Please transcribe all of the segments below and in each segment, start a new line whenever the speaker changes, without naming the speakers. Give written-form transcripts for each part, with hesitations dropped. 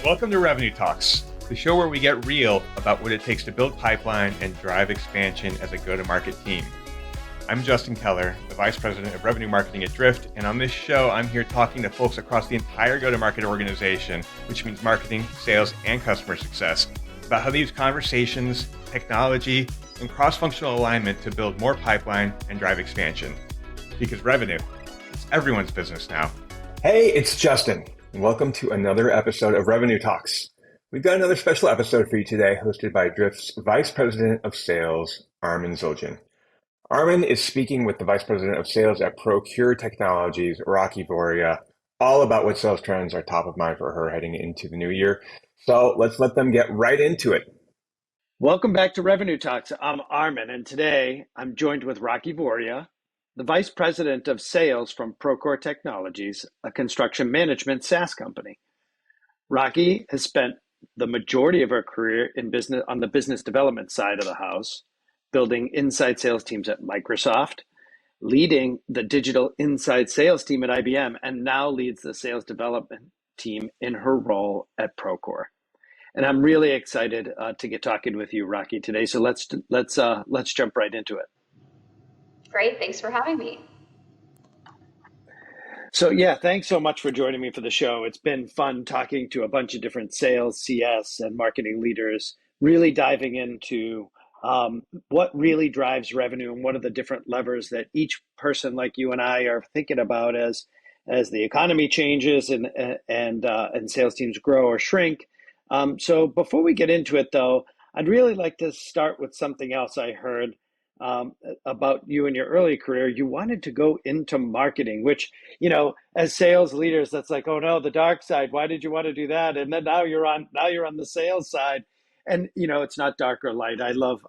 Welcome to Revenue Talks, the show where we get real about what it takes to build pipeline and drive expansion as a go-to-market team. I'm Justin Keller, the Vice President of Revenue Marketing at Drift, and on this show, I'm here talking to folks across the entire go-to-market organization, which means marketing, sales, and customer success, about how they use conversations, technology, and cross-functional alignment to build more pipeline and drive expansion. Because revenue, it's everyone's business now. Hey, it's Justin. Welcome to another episode of Revenue Talks. We've got another special episode for you today, hosted by Drift's Vice President of Sales, Armen Zildjian. Armen is speaking with the Vice President of Sales at Procore Technologies, Rakhi Voria, all about what sales trends are top of mind for her heading into the new year. So let's let them get right into it.
Welcome back to Revenue Talks. I'm Armen, and today I'm joined with Rakhi Voria, the Vice President of Sales from Procore Technologies, a construction management SaaS company. Rakhi has spent the majority of her career in business on the business development side of the house, building inside sales teams at Microsoft, leading the digital inside sales team at IBM, and now leads the sales development team in her role at Procore. And I'm really excited to get talking with you, Rakhi, today. So let's jump right into it.
Great. Thanks for having me.
So yeah, thanks so much for joining me for the show. It's been fun talking to a bunch of different sales, CS, and marketing leaders, really diving into what really drives revenue and what are the different levers that each person like you and I are thinking about as the economy changes and sales teams grow or shrink. So before we get into it, though, I'd really like to start with something else I heard about you in your early career. You wanted to go into marketing, which, you know, as sales leaders, that's like, oh no, the dark side. Why did you want to do that? And then now you're on the sales side, and you know, it's not dark or light. I love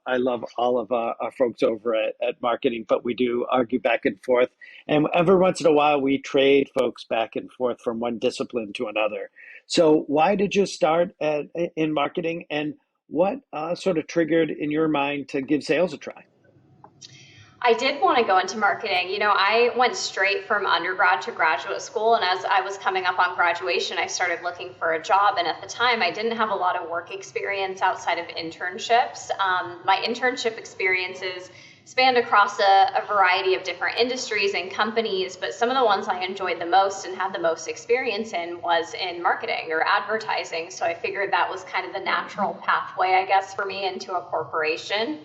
all of our folks over at marketing, but we do argue back and forth, and every once in a while we trade folks back and forth from one discipline to another. So why did you start in marketing, and what sort of triggered in your mind to give sales a try?
I did want to go into marketing. You know, I went straight from undergrad to graduate school. And as I was coming up on graduation, I started looking for a job. And at the time, I didn't have a lot of work experience outside of internships. My internship experiences spanned across a variety of different industries and companies, but some of the ones I enjoyed the most and had the most experience in was in marketing or advertising. So I figured that was kind of the natural pathway, I guess, for me into a corporation.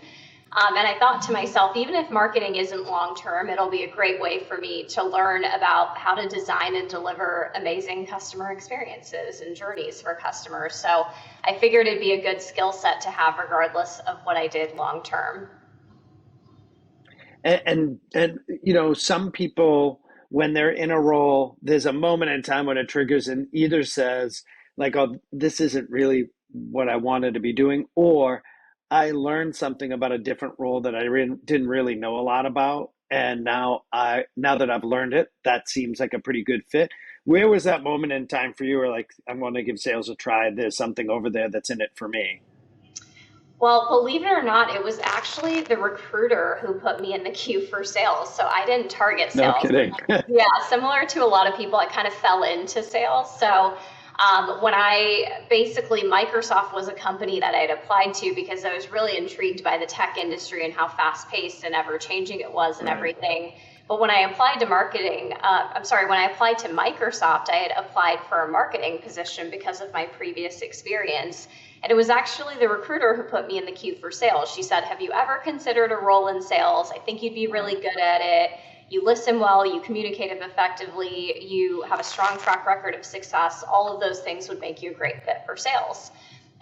And I thought to myself, even if marketing isn't long-term, it'll be a great way for me to learn about how to design and deliver amazing customer experiences and journeys for customers. So I figured it'd be a good skill set to have regardless of what I did long-term.
And you know, some people, when they're in a role, there's a moment in time when it triggers and either says like, oh, this isn't really what I wanted to be doing, or I learned something about a different role that I didn't really know a lot about. And now that I've learned it, that seems like a pretty good fit. Where was that moment in time for you where like, I want to give sales a try. There's something over there that's in it for me?
Well, believe it or not, it was actually the recruiter who put me in the queue for sales. So I didn't target sales.
No kidding.
Yeah, similar to a lot of people, I kind of fell into sales. So when Microsoft was a company that I'd applied to because I was really intrigued by the tech industry and how fast-paced and ever-changing it was and everything. But when I applied to when I applied to Microsoft, I had applied for a marketing position because of my previous experience. And it was actually the recruiter who put me in the queue for sales. She said, have you ever considered a role in sales? I think you'd be really good at it. You listen well, you communicate effectively, you have a strong track record of success. All of those things would make you a great fit for sales.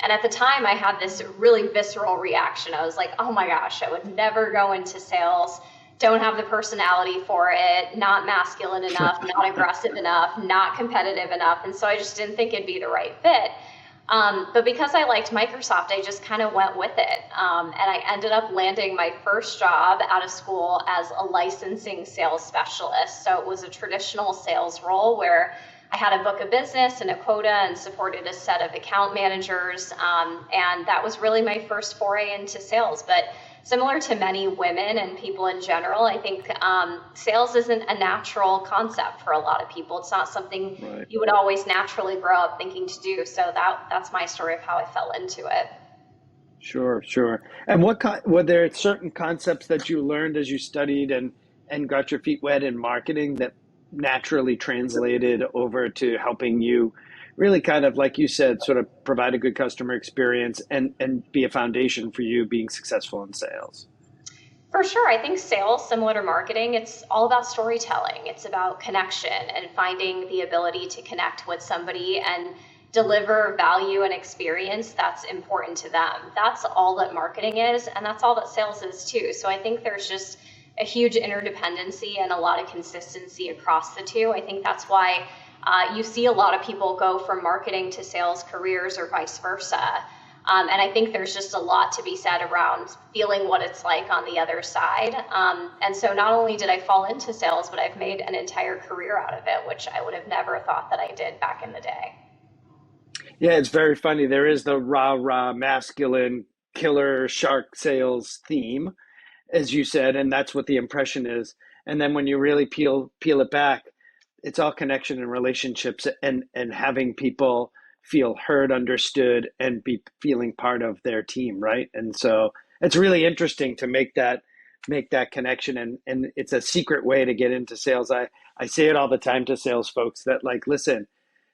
And at the time, I had this really visceral reaction. I was like, oh my gosh, I would never go into sales. Don't have the personality for it, not masculine enough, not aggressive enough, not competitive enough. And so I just didn't think it'd be the right fit. But because I liked Microsoft, I just kind of went with it. And I ended up landing my first job out of school as a licensing sales specialist. So it was a traditional sales role where I had a book of business and a quota and supported a set of account managers. And that was really my first foray into sales. But similar to many women and people in general, I think sales isn't a natural concept for a lot of people. It's not something
Right.
you would always naturally grow up thinking to do. So that's my story of how I fell into it.
Sure, sure. And were there certain concepts that you learned as you studied and got your feet wet in marketing that naturally translated over to helping you really kind of, like you said, sort of provide a good customer experience and be a foundation for you being successful in sales?
For sure. I think sales, similar to marketing, it's all about storytelling. It's about connection and finding the ability to connect with somebody and deliver value and experience that's important to them. That's all that marketing is, and that's all that sales is too. So I think there's just a huge interdependency and a lot of consistency across the two. I think that's why you see a lot of people go from marketing to sales careers or vice versa. And I think there's just a lot to be said around feeling what it's like on the other side. And so not only did I fall into sales, but I've made an entire career out of it, which I would have never thought that I did back in the day.
Yeah, it's very funny. There is the rah-rah masculine killer shark sales theme, as you said, and that's what the impression is. And then when you really peel it back, it's all connection and relationships and having people feel heard, understood, and be feeling part of their team, right? And so it's really interesting to make that connection, and it's a secret way to get into sales. I say it all the time to sales folks that, like, listen,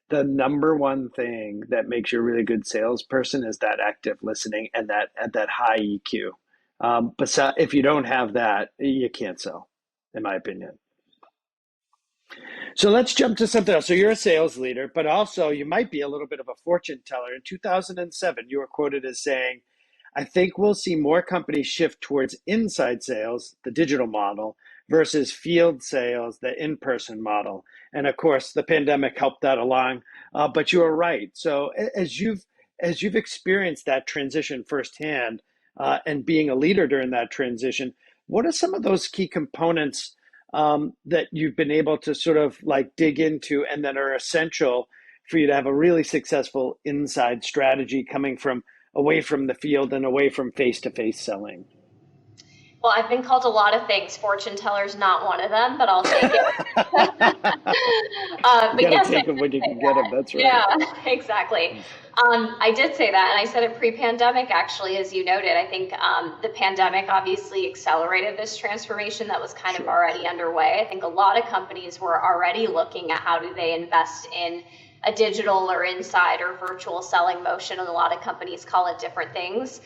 the number one thing that makes you a really good salesperson is that active listening and that high EQ. But if you don't have that, you can't sell, in my opinion. So let's jump to something else. So you're a sales leader, but also you might be a little bit of a fortune teller. In 2007, you were quoted as saying, "I think we'll see more companies shift towards inside sales, the digital model, versus field sales, the in-person model." And of course, the pandemic helped that along, but you were right. So as you've experienced that transition firsthand, and being a leader during that transition, what are some of those key components that you've been able to sort of like dig into and that are essential for you to have a really successful inside strategy coming from away from the field and away from face-to-face selling?
Well, I've been called a lot of things. Fortune teller's not one of them, but I'll take it.
You
But
got to
yes, I
take them when
did
you
say
can get them.
that.
That's right.
Yeah, exactly. I did say that, and I said it pre-pandemic, actually, as you noted. I think the pandemic obviously accelerated this transformation that was kind of
Sure.
already underway. I think a lot of companies were already looking at how do they invest in a digital or inside or virtual selling motion, and a lot of companies call it different things.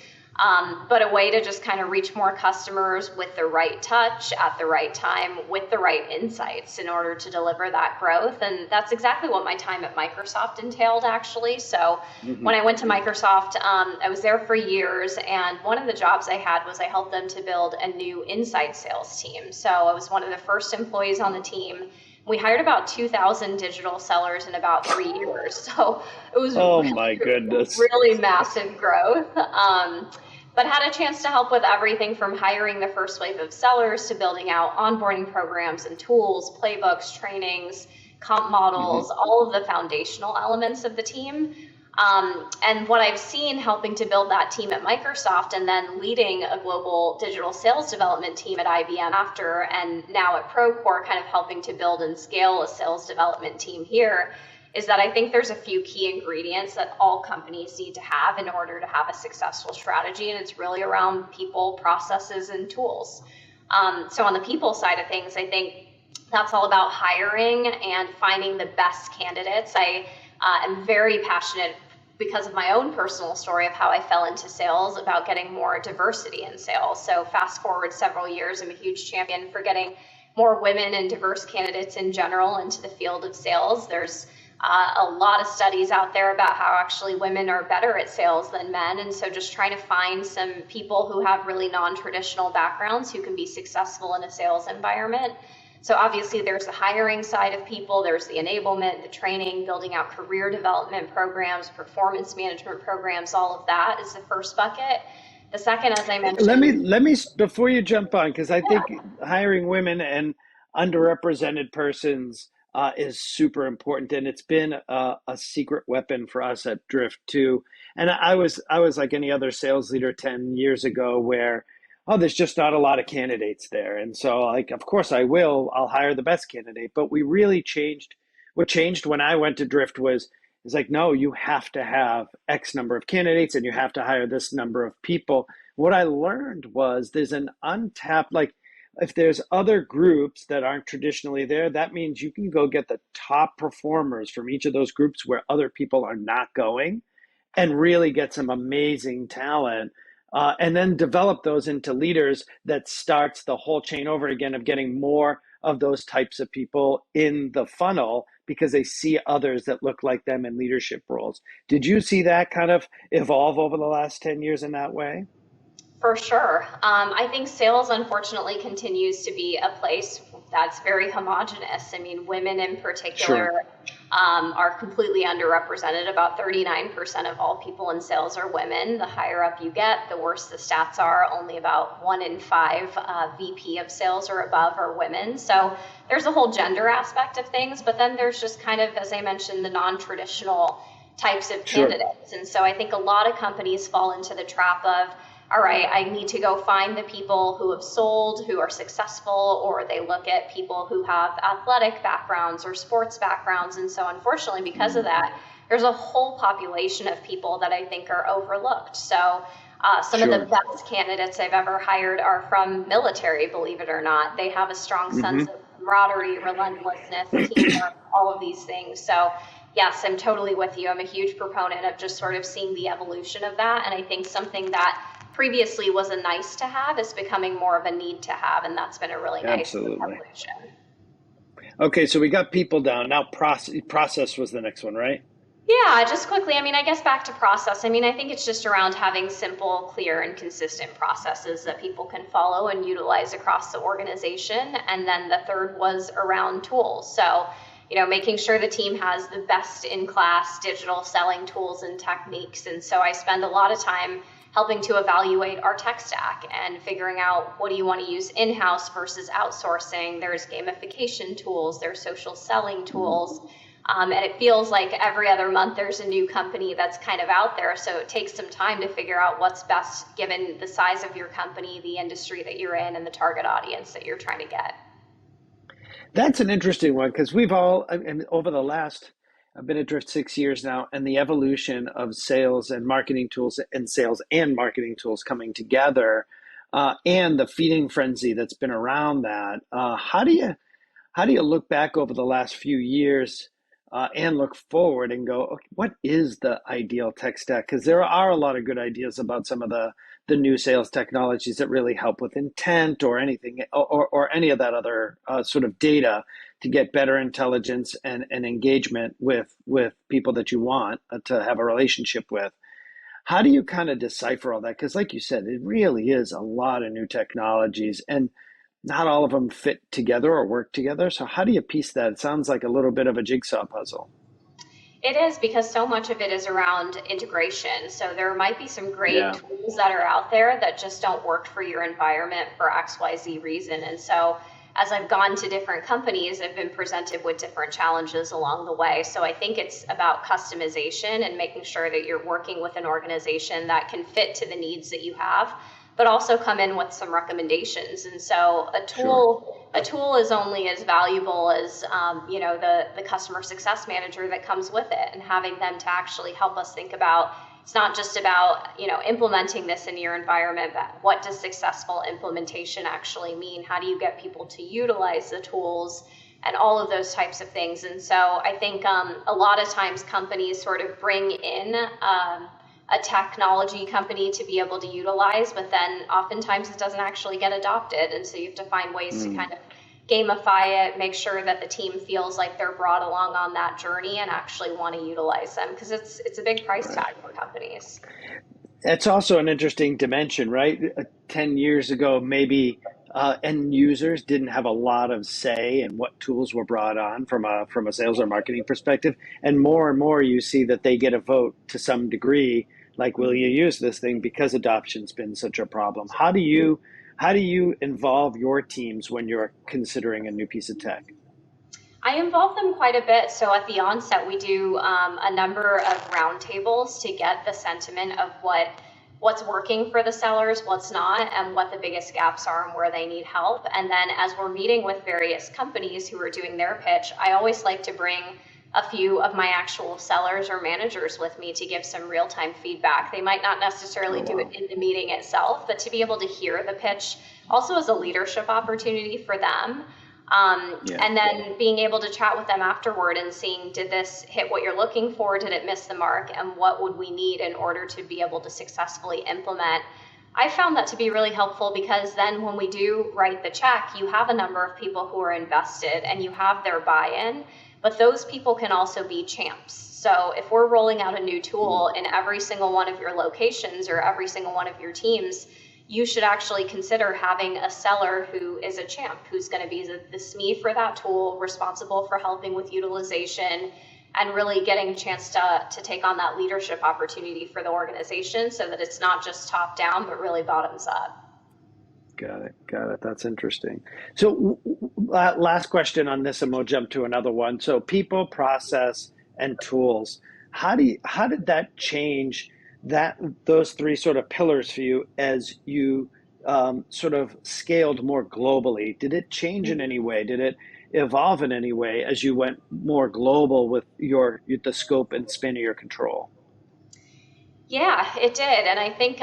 But a way to just kind of reach more customers with the right touch at the right time with the right insights in order to deliver that growth. And that's exactly what my time at Microsoft entailed, actually. So
Hmm.
when I went to Microsoft, I was there for years. And one of the jobs I had was I helped them to build a new inside sales team. So I was one of the first employees on the team. We hired about 2,000 digital sellers in about 3 years. So it was
Oh my goodness.
really massive growth. But had a chance to help with everything from hiring the first wave of sellers to building out onboarding programs and tools, playbooks, trainings, comp
Hmm.
models, all of the foundational elements of the team. And what I've seen helping to build that team at Microsoft and then leading a global digital sales development team at IBM after, and now at Procore, kind of helping to build and scale a sales development team here, is that I think there's a few key ingredients that all companies need to have in order to have a successful strategy. And it's really around people, processes, and tools. So on the people side of things, I think that's all about hiring and finding the best candidates. I am very passionate because of my own personal story of how I fell into sales about getting more diversity in sales. So fast forward several years, I'm a huge champion for getting more women and diverse candidates in general into the field of sales. There's a lot of studies out there about how actually women are better at sales than men. And so just trying to find some people who have really non-traditional backgrounds who can be successful in a sales environment. So obviously there's the hiring side of people, there's the enablement, the training, building out career development programs, performance management programs, all of that is the first bucket. The second, as I mentioned,
Let me before you jump on, because I think
yeah.
hiring women and underrepresented persons is super important, and it's been a secret weapon for us at Drift too. And I was like any other sales leader 10 years ago, where oh, there's just not a lot of candidates there. And so, like, of course I'll hire the best candidate. But we really changed. What changed when I went to Drift was, it's like, no, you have to have X number of candidates and you have to hire this number of people. What I learned was there's an untapped, like, if there's other groups that aren't traditionally there, that means you can go get the top performers from each of those groups where other people are not going and really get some amazing talent, and then develop those into leaders that starts the whole chain over again of getting more of those types of people in the funnel because they see others that look like them in leadership roles. Did you see that kind of evolve over the last 10 years in that way?
For sure. I think sales, unfortunately, continues to be a place that's very homogenous. I mean, women in particular
Sure.
are completely underrepresented. About 39% of all people in sales are women. The higher up you get, the worse the stats are. Only about 1 in 5 VP of sales or above are women. So there's a whole gender aspect of things, but then there's just kind of, as I mentioned, the non-traditional types of
Sure.
candidates. And so I think a lot of companies fall into the trap of, all right, I need to go find the people who have sold, who are successful, or they look at people who have athletic backgrounds or sports backgrounds. And so unfortunately, because of that, there's a whole population of people that I think are overlooked. So some of the
Sure.
best candidates I've ever hired are from military, believe it or not. They have a strong sense
Hmm.
of camaraderie, relentlessness, teamwork, all of these things. So yes, I'm totally with you. I'm a huge proponent of just sort of seeing the evolution of that. And I think something that previously was a nice to have is becoming more of a need to have. And that's been a really nice
Absolutely.
evolution.
Okay, so we got people down. Now process was the next one, right?
Yeah, just quickly, I mean, I guess back to process. I mean, I think it's just around having simple, clear, and consistent processes that people can follow and utilize across the organization. And then the third was around tools. So, making sure the team has the best in class digital selling tools and techniques. And so I spend a lot of time helping to evaluate our tech stack and figuring out what do you want to use in-house versus outsourcing. There's gamification tools, there's social selling tools. And it feels like every other month there's a new company that's kind of out there. So it takes some time to figure out what's best given the size of your company, the industry that you're in, and the target audience that you're trying to get.
That's an interesting one because and over the last, I've been at Drift 6 years now, and the evolution of sales and marketing tools and sales and marketing tools coming together, and the feeding frenzy that's been around that. How do you look back over the last few years, and look forward and go, okay, what is the ideal tech stack? Because there are a lot of good ideas about some of the new sales technologies that really help with intent or anything, or any of that other sort of data to get better intelligence and engagement with people that you want to have a relationship with. How do you kind of decipher all that? Because, like you said, it really is a lot of new technologies, and not all of them fit together or work together. So, how do you piece that? It sounds like a little bit of a jigsaw puzzle.
It is because so much of it is around integration. So there might be some great
Yeah,
tools that are out there that just don't work for your environment for XYZ reason. And so as I've gone to different companies, I've been presented with different challenges along the way. So I think it's about customization and making sure that you're working with an organization that can fit to the needs that you have, but also come in with some recommendations. And so
sure.
a tool is only as valuable as the customer success manager that comes with it, and having them to actually help us think about, it's not just about implementing this in your environment, but what does successful implementation actually mean? How do you get people to utilize the tools and all of those types of things? And so I think a lot of times companies sort of bring in a technology company to be able to utilize, but then oftentimes it doesn't actually get adopted. And so you have to find ways to
Mm,
kind of gamify it, make sure that the team feels like they're brought along on that journey and actually want to utilize them, because it's a big price
right.
tag for companies.
It's also an interesting dimension, right? 10 years ago, maybe end users didn't have a lot of say in what tools were brought on from a sales or marketing perspective. And more you see that they get a vote to some degree, like, will you use this thing because adoption's been such a problem? How do you involve your teams when you're considering a new piece of tech?
I involve them quite a bit. So at the onset, we do a number of roundtables to get the sentiment of what what's working for the sellers, what's not, and what the biggest gaps are and where they need help. And then as we're meeting with various companies who are doing their pitch, I always like to bring a few of my actual sellers or managers with me to give some real-time feedback. They might not necessarily do it in the meeting itself, but to be able to hear the pitch also as a leadership opportunity for them. And then being able to chat with them afterward and seeing, did this hit what you're looking for? Did it miss the mark? And what would we need in order to be able to successfully implement? I found that to be really helpful because then when we do write the check, you have a number of people who are invested and you have their buy-in, but those people can also be champs. So if we're rolling out a new tool in every single one of your locations or every single one of your teams, you should actually consider having a seller who is a champ, who's going to be the SME for that tool, responsible for helping with utilization, and really getting a chance to take on that leadership opportunity for the organization so that it's not just top down, but really bottoms up.
Got it. That's interesting. So last question on this, and we'll jump to another one. So people, process, and tools. How did that change those three sort of pillars for you as you sort of scaled more globally? Did it change in any way? Did it evolve in any way as you went more global with the scope and span of your control?
Yeah, it did, and I think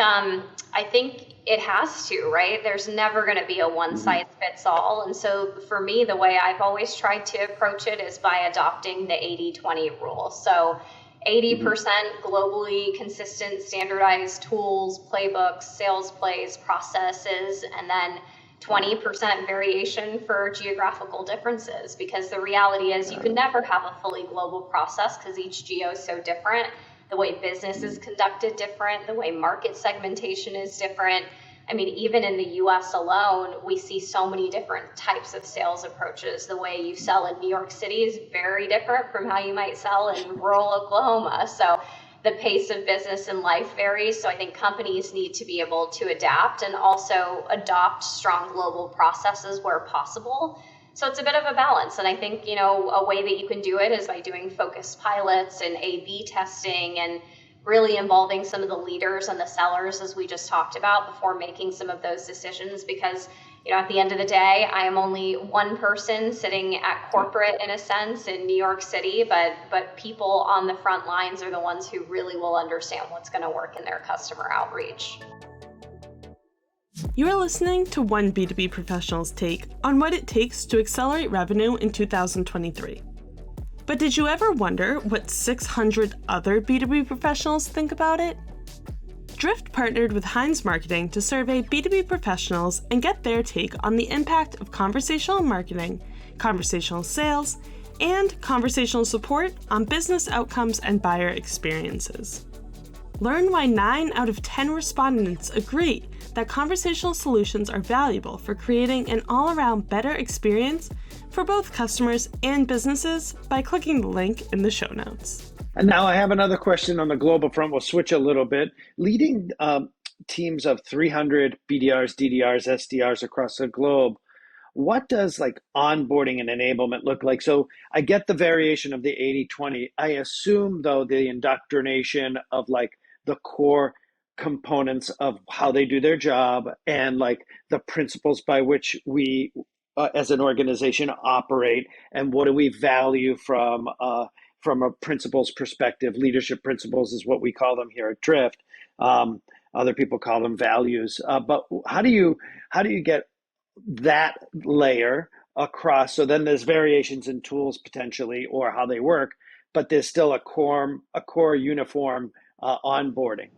it has to, right? There's never going to be a one size fits all, and so for me, the way I've always tried to approach it is by adopting the 80-20 rule. So 80% globally consistent, standardized tools, playbooks, sales plays, processes, and then 20% variation for geographical differences, because the reality is you can never have a fully global process because each geo is so different. The way business is conducted different, the way market segmentation is different. I mean, even in the US alone, we see so many different types of sales approaches. The way you sell in New York City is very different from how you might sell in rural Oklahoma. So the pace of business and life varies. So I think companies need to be able to adapt and also adopt strong global processes where possible. So it's a bit of a balance. And I think, a way that you can do it is by doing focused pilots and A/B testing and really involving some of the leaders and the sellers, as we just talked about, before making some of those decisions. Because, at the end of the day, I am only one person sitting at corporate, in a sense, in New York City, but people on the front lines are the ones who really will understand what's going to work in their customer outreach.
You are listening to one B2B professional's take on what it takes to accelerate revenue in 2023. But did you ever wonder what 600 other B2B professionals think about it? Drift partnered with Heinz Marketing to survey B2B professionals and get their take on the impact of conversational marketing, conversational sales, and conversational support on business outcomes and buyer experiences. Learn why 9 out of 10 respondents agree that conversational solutions are valuable for creating an all-around better experience for both customers and businesses by clicking the link in the show notes.
And now I have another question on the global front. We'll switch a little bit. Leading teams of 300 BDRs, DDRs, SDRs across the globe, what does onboarding and enablement look like? So I get the variation of the 80-20. I assume, though, the indoctrination of the core components of how they do their job and the principles by which we as an organization operate, and what do we value from a principles perspective. Leadership principles is what we call them here at Drift. Other people call them values. But how do you get that layer across? So then there's variations in tools potentially or how they work, but there's still a core uniform onboarding.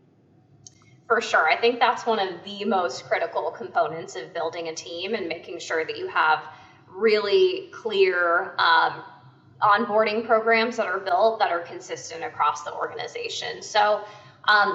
For sure. I think that's one of the most critical components of building a team and making sure that you have really clear onboarding programs that are built that are consistent across the organization. So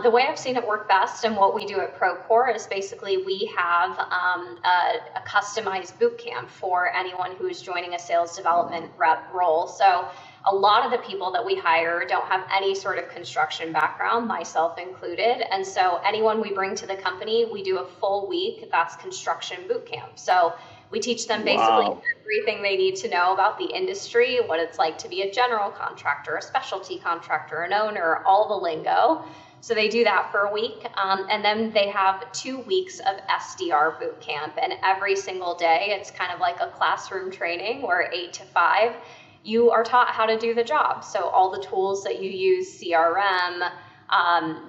the way I've seen it work best and what we do at Procore is basically we have a customized boot camp for anyone who is joining a sales development rep role. So a lot of the people that we hire don't have any sort of construction background, myself included. And so anyone we bring to the company, we do a full week, that's construction boot camp. So We teach them basically
Wow.
everything they need to know about the industry, what it's like to be a general contractor, a specialty contractor, an owner, all the lingo. So they do that for a week. And then they have 2 weeks of SDR boot camp. And every single day, it's kind of like a classroom training where 8 to 5, you are taught how to do the job. So all the tools that you use, CRM,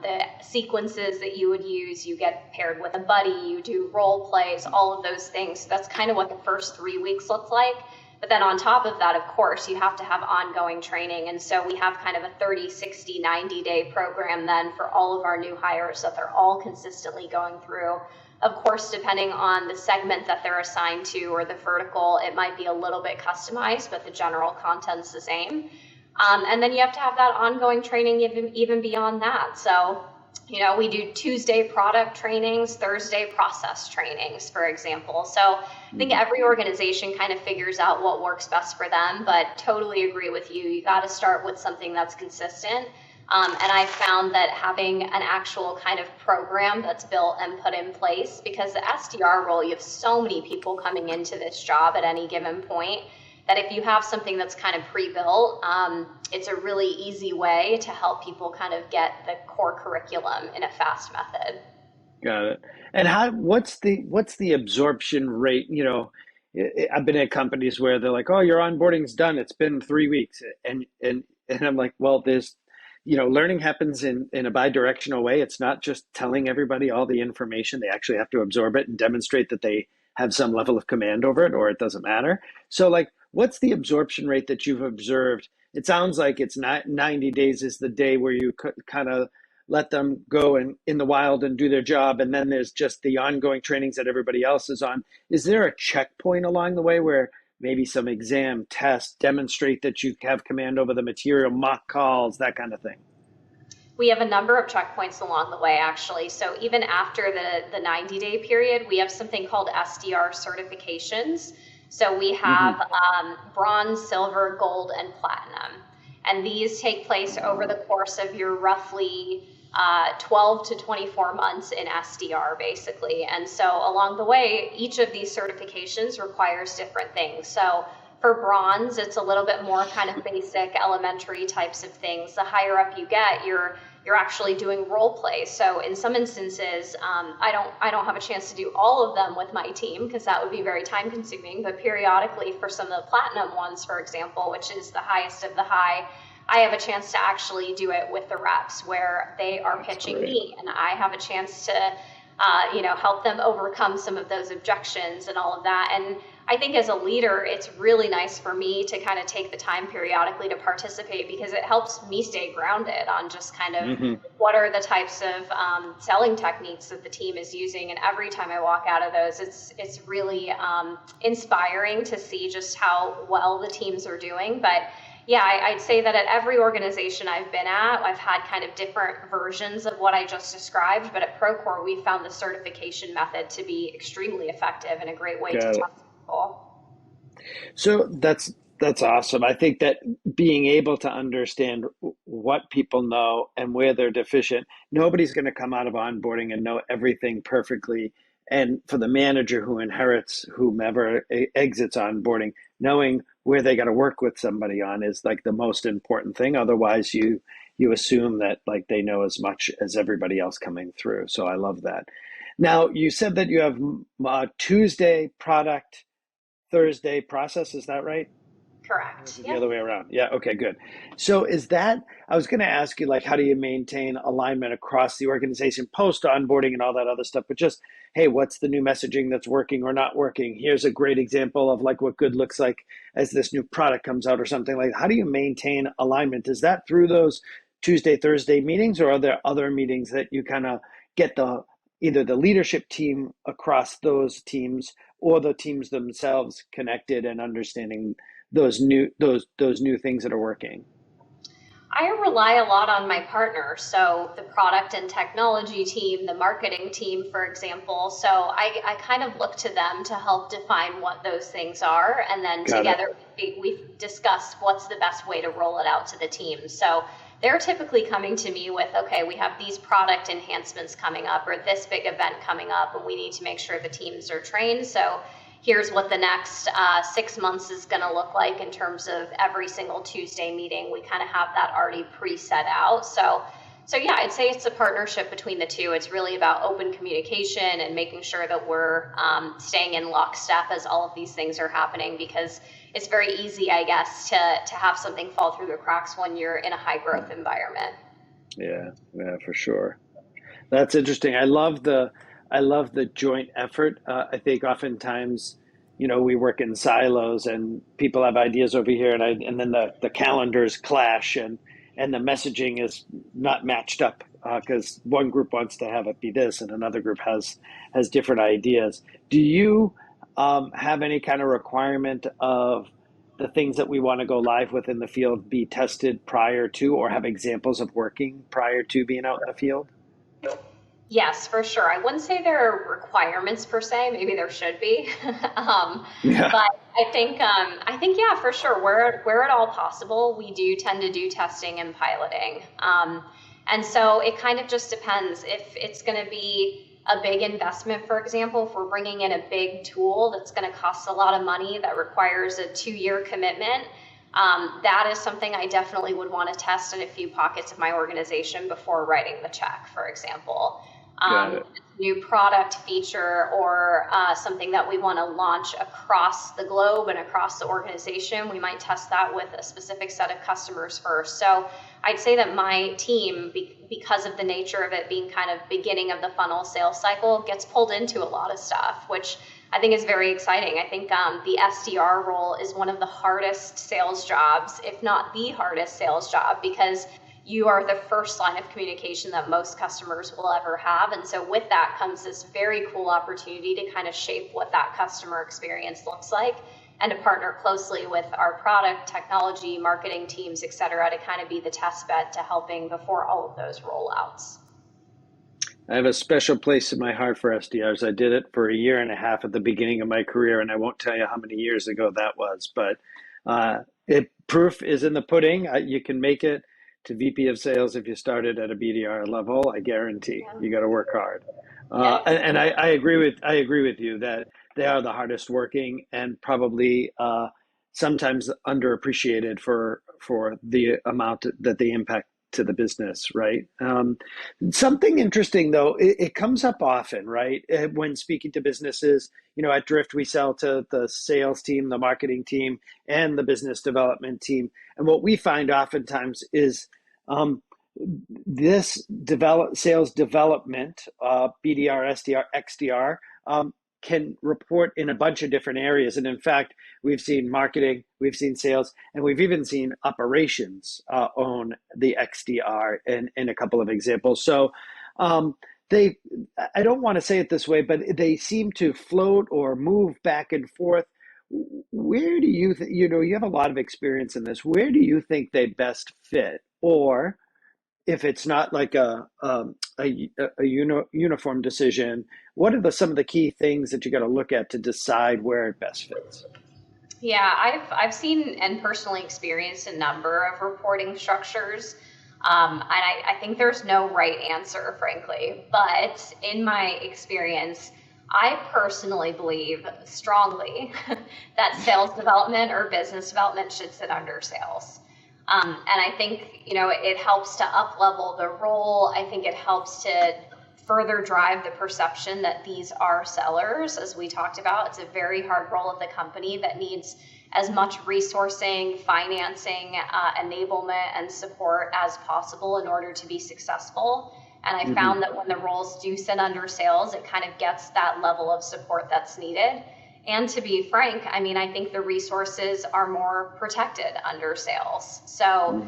the sequences that you would use, you get paired with a buddy, you do role plays, all of those things. So that's kind of what the first 3 weeks looks like. But then on top of that, of course, you have to have ongoing training. And so we have kind of a 30, 60, 90-day program then for all of our new hires that they're all consistently going through. Of course, depending on the segment that they're assigned to or the vertical, it might be a little bit customized, but the general content's the same. And then you have to have that ongoing training even beyond that. So, we do Tuesday product trainings, Thursday process trainings, for example. So I think every organization kind of figures out what works best for them, but totally agree with you. You got to start with something that's consistent. And I found that having an actual kind of program that's built and put in place, because the SDR role, you have so many people coming into this job at any given point, that if you have something that's kind of pre-built, it's a really easy way to help people kind of get the core curriculum in a fast method.
Got it. And what's the absorption rate? I've been at companies where they're like, "Oh, your onboarding's done. It's been 3 weeks," and I'm like, "Well, there's, learning happens in a bi-directional way. It's not just telling everybody all the information. They actually have to absorb it and demonstrate that they have some level of command over it, or it doesn't matter." So, like, what's the absorption rate that you've observed? It sounds like it's not 90 days is the day where you kind of let them go in the wild and do their job, and then there's just the ongoing trainings that everybody else is on. Is there a checkpoint along the way where maybe some exam tests demonstrate that you have command over the material, mock calls, that kind of thing?
We have a number of checkpoints along the way, actually. So even after the 90-day period, we have something called SDR certifications. So we have bronze, silver, gold, and platinum. And these take place over the course of your roughly 12 to 24 months in SDR, basically. And so along the way, each of these certifications requires different things. So for bronze, it's a little bit more kind of basic, elementary types of things. The higher up you get, you're actually doing role play. So in some instances, I don't have a chance to do all of them with my team because that would be very time consuming. But periodically, for some of the platinum ones, for example, which is the highest of the high, I have a chance to actually do it with the reps where they are pitching me, and I have a chance to help them overcome some of those objections and all of that. And I think as a leader, it's really nice for me to kind of take the time periodically to participate because it helps me stay grounded on just kind of what are the types of selling techniques that the team is using. And every time I walk out of those, it's really inspiring to see just how well the teams are doing. But yeah, I'd say that at every organization I've been at, I've had kind of different versions of what I just described. But at Procore, we found the certification method to be extremely effective and a great way to test people.
So that's awesome. I think that being able to understand what people know and where they're deficient, nobody's going to come out of onboarding and know everything perfectly. And for the manager who inherits whomever exits onboarding, knowing where they got to work with somebody on is like the most important thing. Otherwise, you assume that like they know as much as everybody else coming through. So I love that. Now, you said that you have Tuesday product, Thursday process. Is that right?
Correct.
The other way around. Yeah. Okay, good. So I was going to ask you, like, how do you maintain alignment across the organization post onboarding and all that other stuff? But just, hey, what's the new messaging that's working or not working? Here's a great example of like what good looks like as this new product comes out or something like that. How do you maintain alignment? Is that through those Tuesday, Thursday meetings, or are there other meetings that you kind of get either the leadership team across those teams or the teams themselves connected and understanding those new things that are working?
I rely a lot on my partner, so the product and technology team, the marketing team, for example. So I kind of look to them to help define what those things are, and then together we've discussed what's the best way to roll it out to the team. So they're typically coming to me with, okay, we have these product enhancements coming up or this big event coming up, and we need to make sure the teams are trained. So here's what the next 6 months is going to look like in terms of every single Tuesday meeting. We kind of have that already pre-set out. So yeah, I'd say it's a partnership between the two. It's really about open communication and making sure that we're staying in lockstep as all of these things are happening, because it's very easy, I guess, to have something fall through the cracks when you're in a high growth environment.
Yeah, for sure. That's interesting. I love the joint effort. I think oftentimes, we work in silos and people have ideas over here, and then the calendars clash and the messaging is not matched up because one group wants to have it be this and another group has different ideas. Do you have any kind of requirement of the things that we want to go live with in the field be tested prior to, or have examples of working prior to being out in the field?
Yes, for sure. I wouldn't say there are requirements per se. Maybe there should be.
Yeah.
But I think, yeah, for sure. Where at all possible, we do tend to do testing and piloting. And so it kind of just depends. If it's going to be a big investment, for example, if we're bringing in a big tool that's going to cost a lot of money that requires a 2-year commitment, that is something I definitely would want to test in a few pockets of my organization before writing the check, for example. New product feature or something that we want to launch across the globe and across the organization, we might test that with a specific set of customers first. So I'd say that my team, because of the nature of it being kind of beginning of the funnel sales cycle, gets pulled into a lot of stuff, which I think is very exciting. I think the SDR role is one of the hardest sales jobs, if not the hardest sales job, because you are the first line of communication that most customers will ever have. And so with that comes this very cool opportunity to kind of shape what that customer experience looks like and to partner closely with our product, technology, marketing teams, et cetera, to kind of be the test bed to helping before all of those rollouts.
I have a special place in my heart for SDRs. I did it for 1.5 years at the beginning of my career, and I won't tell you how many years ago that was, but proof is in the pudding. You can make it to VP of sales if you started at a BDR level. I guarantee you got to work hard. And I agree with you that they are the hardest working and probably sometimes underappreciated for the amount that they impact to the business, right? Something interesting though, it comes up often, right? When speaking to businesses, at Drift, we sell to the sales team, the marketing team, and the business development team. And what we find oftentimes is this sales development, BDR, SDR, XDR, can report in a bunch of different areas. And in fact, we've seen marketing, we've seen sales, and we've even seen operations own the XDR in a couple of examples. So I don't want to say it this way, but they seem to float or move back and forth. Where do you think, you have a lot of experience in this, where do you think they best fit? Or if it's not like a uniform decision, what are some of the key things that you got to look at to decide where it best fits?
Yeah, I've seen and personally experienced a number of reporting structures, and I think there's no right answer, frankly. But in my experience, I personally believe strongly that sales development or business development should sit under sales. And I think, it helps to up-level the role. I think it helps to further drive the perception that these are sellers, as we talked about. It's a very hard role of the company that needs as much resourcing, financing, enablement, and support as possible in order to be successful. And I found that when the roles do sit under sales, it kind of gets that level of support that's needed. And to be frank, I think the resources are more protected under sales. So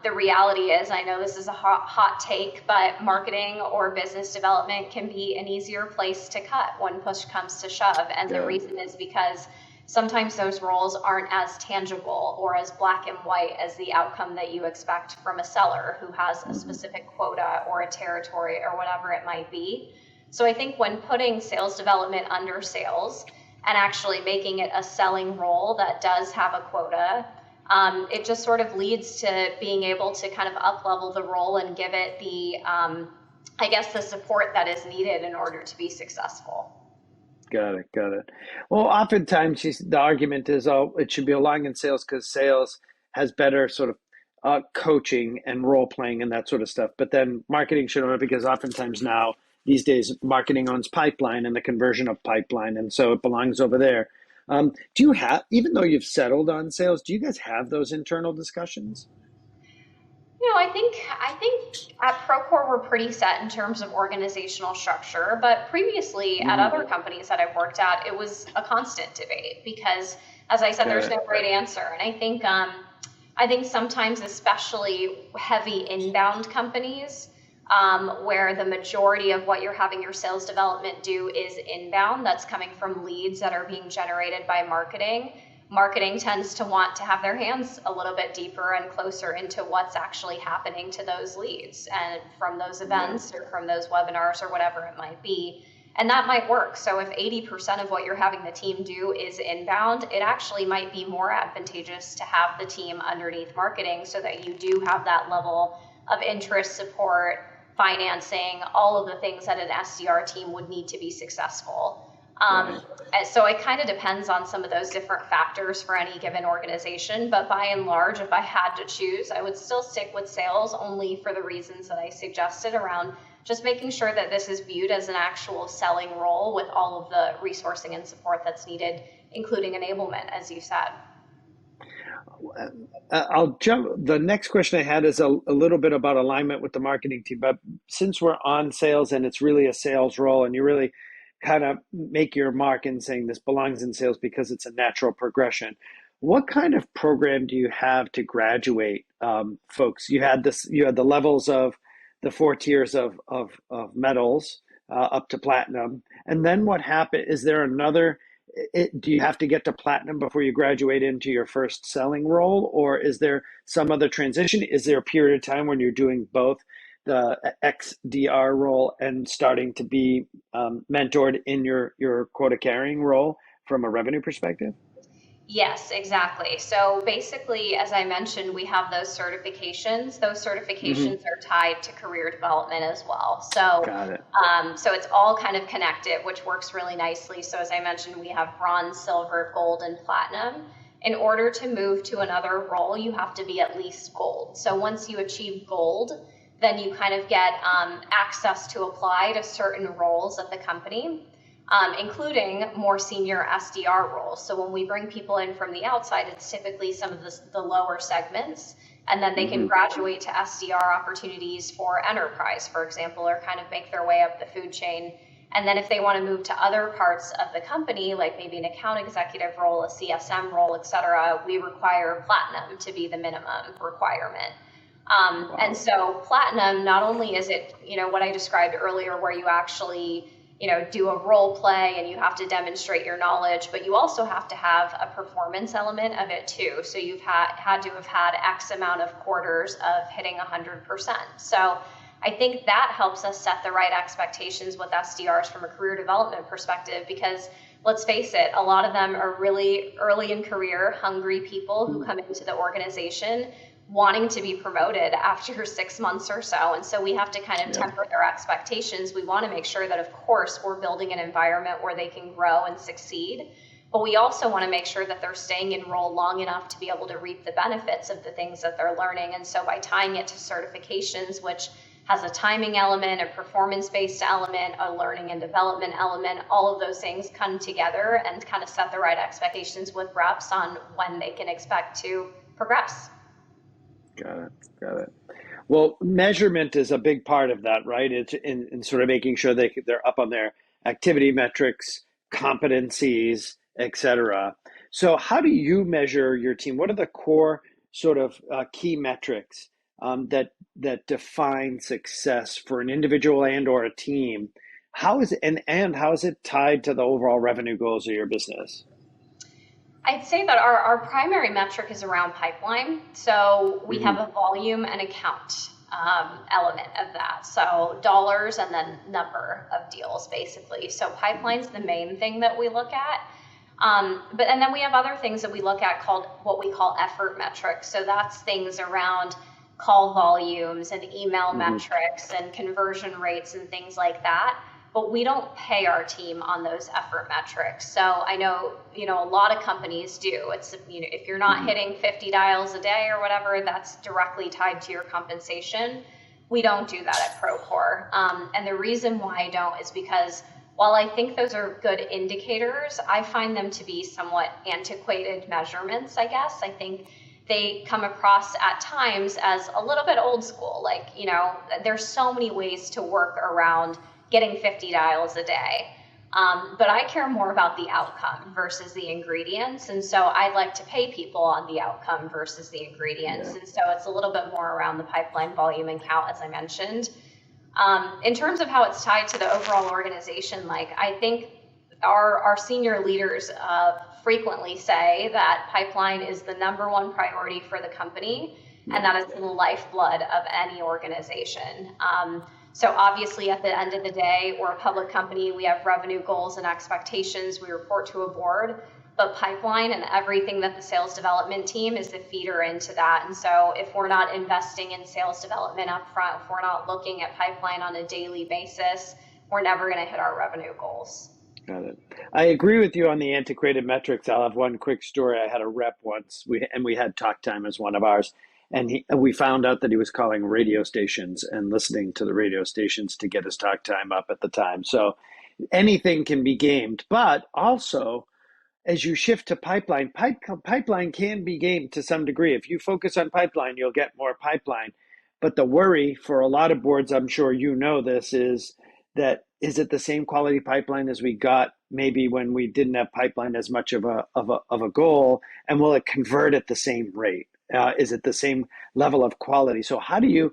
the reality is, I know this is a hot take, but marketing or business development can be an easier place to cut when push comes to shove. And the reason is because sometimes those roles aren't as tangible or as black and white as the outcome that you expect from a seller who has a specific quota or a territory or whatever it might be. So I think when putting sales development under sales and actually making it a selling role that does have a quota, it just sort of leads to being able to kind of up-level the role and give it the, the support that is needed in order to be successful.
Got it. Well, oftentimes the argument is, oh, it should be along in sales because sales has better sort of coaching and role playing and that sort of stuff. But then marketing should own it because oftentimes now these days marketing owns pipeline and the conversion of pipeline, and so it belongs over there. Do you have, even though you've settled on sales, do you guys have those internal discussions?
I think at Procore we're pretty set in terms of organizational structure, but previously at
Mhm.
other companies that I've worked at, it was a constant debate because, as I said,
Got
there's
it.
no right answer, and I think sometimes, especially heavy inbound companies, where the majority of what you're having your sales development do is inbound, that's coming from leads that are being generated by marketing. Marketing tends to want to have their hands a little bit deeper and closer into what's actually happening to those leads and from those events or from those webinars or whatever it might be. And that might work. So if 80% of what you're having the team do is inbound, it actually might be more advantageous to have the team underneath marketing so that you do have that level of interest, support, financing, all of the things that an SDR team would need to be successful.
Right.
And so it kind of depends on some of those different factors for any given organization. But by and large, if I had to choose, I would still stick with sales only for the reasons that I suggested around just making sure that this is viewed as an actual selling role with all of the resourcing and support that's needed, including enablement, as you said.
I'll jump. The next question I had is a little bit about alignment with the marketing team. But since we're on sales and it's really a sales role, and you really kind of make your mark in saying this belongs in sales because it's a natural progression, what kind of program do you have to graduate folks? You had this. You had the levels of the four tiers of metals up to platinum, and then what happened? Is there another? Do you have to get to platinum before you graduate into your first selling role, or is there some other transition? Is there a period of time when you're doing both the XDR role and starting to be mentored in your quota carrying role from a revenue perspective?
Yes, exactly. So basically, as I mentioned, we have those certifications. Those
Hmm.
certifications are tied to career development as well. So,
Got it.
so it's all kind of connected, which works really nicely. So as I mentioned, we have bronze, silver, gold, and platinum. In order to move to another role, you have to be at least gold. So once you achieve gold, then you kind of get access to apply to certain roles at the company, including more senior SDR roles. So when we bring people in from the outside, it's typically some of the lower segments, and then they can
Hmm.
graduate to SDR opportunities for enterprise, for example, or kind of make their way up the food chain. And then if they want to move to other parts of the company, like maybe an account executive role, a CSM role, et cetera, we require platinum to be the minimum requirement. And
Wow.
so platinum, not only is it, what I described earlier, where you actually, do a role play and you have to demonstrate your knowledge, but you also have to have a performance element of it too. So you've had to have had X amount of quarters of hitting 100%. So I think that helps us set the right expectations with SDRs from a career development perspective, because let's face it, a lot of them are really early in career, hungry people who come into the organization wanting to be promoted after 6 months or so. And so we have to kind of
Yeah.
temper their expectations. We want to make sure that, of course, we're building an environment where they can grow and succeed. But we also want to make sure that they're staying in role long enough to be able to reap the benefits of the things that they're learning. And so by tying it to certifications, which has a timing element, a performance-based element, a learning and development element, all of those things come together and kind of set the right expectations with reps on when they can expect to progress.
Got it. Got it. Well, measurement is a big part of that, right? It's in sort of making sure they're up on their activity metrics, competencies, et cetera. So, how do you measure your team? What are the core sort of key metrics that define success for an individual and or a team? How is it, and how is it tied to the overall revenue goals of your business?
I'd say that our primary metric is around pipeline. So we have
Hmm.
a volume and account element of that. So dollars and then number of deals, basically. So pipeline's the main thing that we look at. And then we have other things that we look at called what we call effort metrics. So that's things around call volumes and email
Hmm.
metrics and conversion rates and things like that. but we don't pay our team on those effort metrics. So I know, a lot of companies do. It's, if you're not hitting 50 dials a day or whatever, that's directly tied to your compensation. We don't do that at Procore. And the reason why I don't is because while I think those are good indicators, I find them to be somewhat antiquated measurements, I guess. I think they come across at times as a little bit old school. Like, there's so many ways to work around getting 50 dials a day. But I care more about the outcome versus the ingredients. And so I'd like to pay people on the outcome versus the ingredients. Yeah. And so it's a little bit more around the pipeline volume and count, as I mentioned. In terms of how it's tied to the overall organization, I think our senior leaders frequently say that pipeline is the number one priority for the company, and that is the lifeblood of any organization. So obviously at the end of the day, we're a public company, we have revenue goals and expectations, we report to a board, but pipeline and everything that the sales development team is the feeder into that. And so if we're not investing in sales development up front, if we're not looking at pipeline on a daily basis, we're never going to hit our revenue goals.
Got it. I agree with you on the antiquated metrics. I'll have one quick story. I had a rep once, we had Talk Time as one of ours, and we found out that he was calling radio stations and listening to the radio stations to get his talk time up at the time. So anything can be gamed, but also as you shift to pipeline can be gamed to some degree. If you focus on pipeline, you'll get more pipeline. But the worry for a lot of boards, I'm sure this, is that is it the same quality pipeline as we got maybe when we didn't have pipeline as much of a goal, and will it convert at the same rate? Is it the same level of quality? So how do you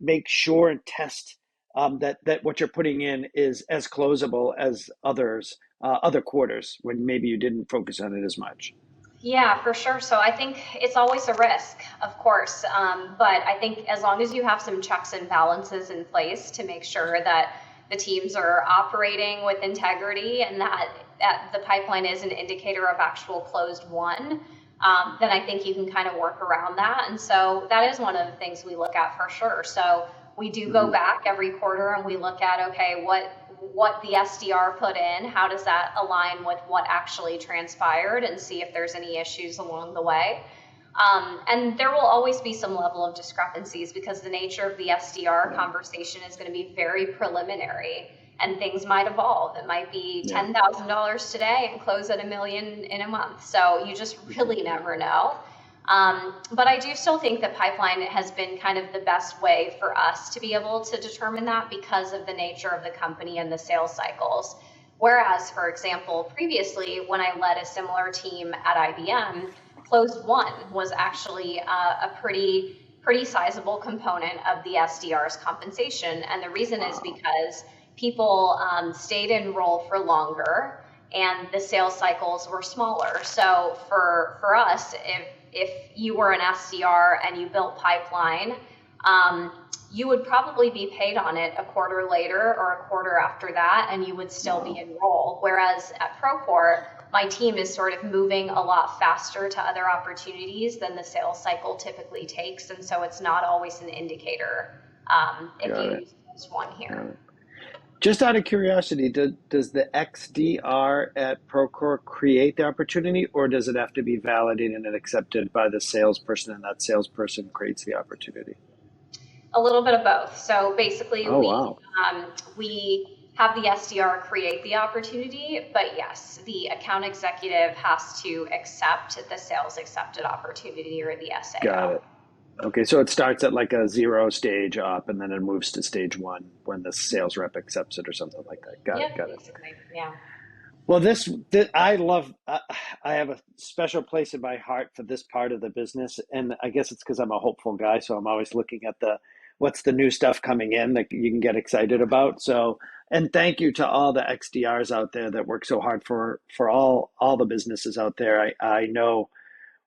make sure and test that what you're putting in is as closable as other quarters when maybe you didn't focus on it as much?
Yeah, for sure. So I think it's always a risk, of course. But I think as long as you have some checks and balances in place to make sure that the teams are operating with integrity and that the pipeline is an indicator of actual closed won, then I think you can kind of work around that. And so that is one of the things we look at for sure. So we do go back every quarter and we look at, okay, what the SDR put in, how does that align with what actually transpired, and see if there's any issues along the way. And there will always be some level of discrepancies because the nature of the SDR conversation is going to be very preliminary and things might evolve. It might be $10,000 today and close at $1 million in a month. So you just really never know. But I do still think that pipeline has been kind of the best way for us to be able to determine that because of the nature of the company and the sales cycles. Whereas, for example, previously when I led a similar team at IBM, closed won was actually a pretty sizable component of the SDR's compensation. And the reason is because people stayed in role for longer and the sales cycles were smaller. So for us, if you were an SDR and you built pipeline, you would probably be paid on it a quarter later or a quarter after that, and you would still be in role. Whereas at Procore, my team is sort of moving a lot faster to other opportunities than the sales cycle typically takes, and so it's not always an indicator if you use one here.
Just out of curiosity, does the XDR at Procore create the opportunity, or does it have to be validated and accepted by the salesperson, and that salesperson creates the opportunity?
A little bit of both. So basically, we have the SDR create the opportunity, but yes, the account executive has to accept the sales accepted opportunity or the SAO.
Got it. Okay, so it starts at like a 0 stage up, and then it moves to stage 1 when the sales rep accepts it or something like that. Got it.
Yeah.
Well, I love. I have a special place in my heart for this part of the business, and I guess it's because I'm a hopeful guy, so I'm always looking at what's the new stuff coming in that you can get excited about. So, and thank you to all the XDRs out there that work so hard for all the businesses out there. I know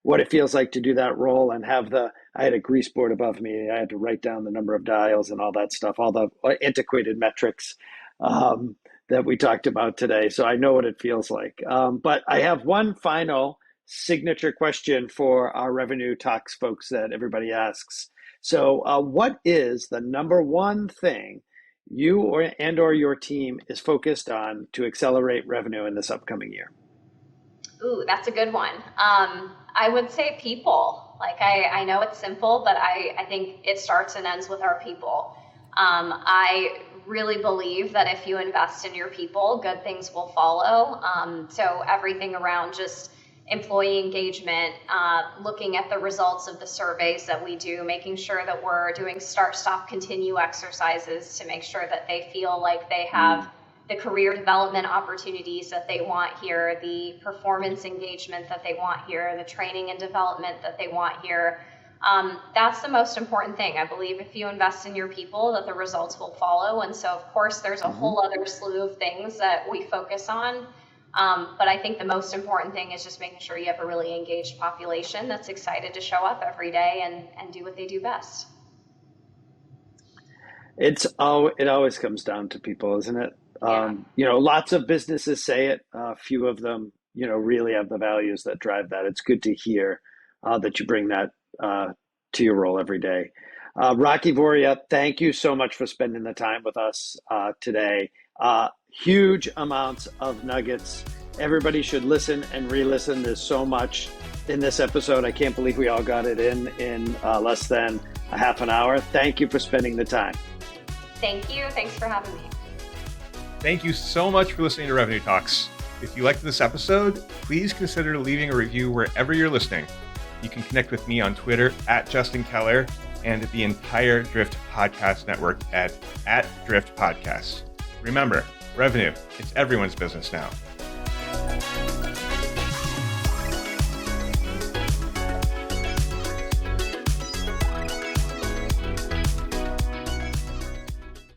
what it feels like to do that role and I had a grease board above me. I had to write down the number of dials and all that stuff, all the antiquated metrics that we talked about today. So I know what it feels like. But I have one final signature question for our revenue talks folks that everybody asks. So what is the number one thing you or your team is focused on to accelerate revenue in this upcoming year?
Ooh, that's a good one. I would say people. Like I know it's simple, but I think it starts and ends with our people. I really believe that if you invest in your people, good things will follow. So everything around just employee engagement, looking at the results of the surveys that we do, making sure that we're doing start, stop, continue exercises to make sure that they feel like they have the career development opportunities that they want here, the performance engagement that they want here, the training and development that they want here. That's the most important thing. I believe if you invest in your people, that the results will follow. And so, of course, there's a whole other slew of things that we focus on. But I think the most important thing is just making sure you have a really engaged population that's excited to show up every day and do what they do best.
It always comes down to people, isn't it?
Yeah.
Lots of businesses say it. Few of them, really have the values that drive that. It's good to hear that you bring that to your role every day. Rakhi Voria, thank you so much for spending the time with us today. Huge amounts of nuggets. Everybody should listen and re-listen. There's so much in this episode. I can't believe we all got it in less than a half an hour. Thank you for spending the time.
Thank you. Thanks for having me.
Thank you so much for listening to Revenue Talks. If you liked this episode, please consider leaving a review wherever you're listening. You can connect with me on Twitter @Justin Keller and the entire Drift Podcast Network at Drift Podcasts. Remember, revenue, it's everyone's business now.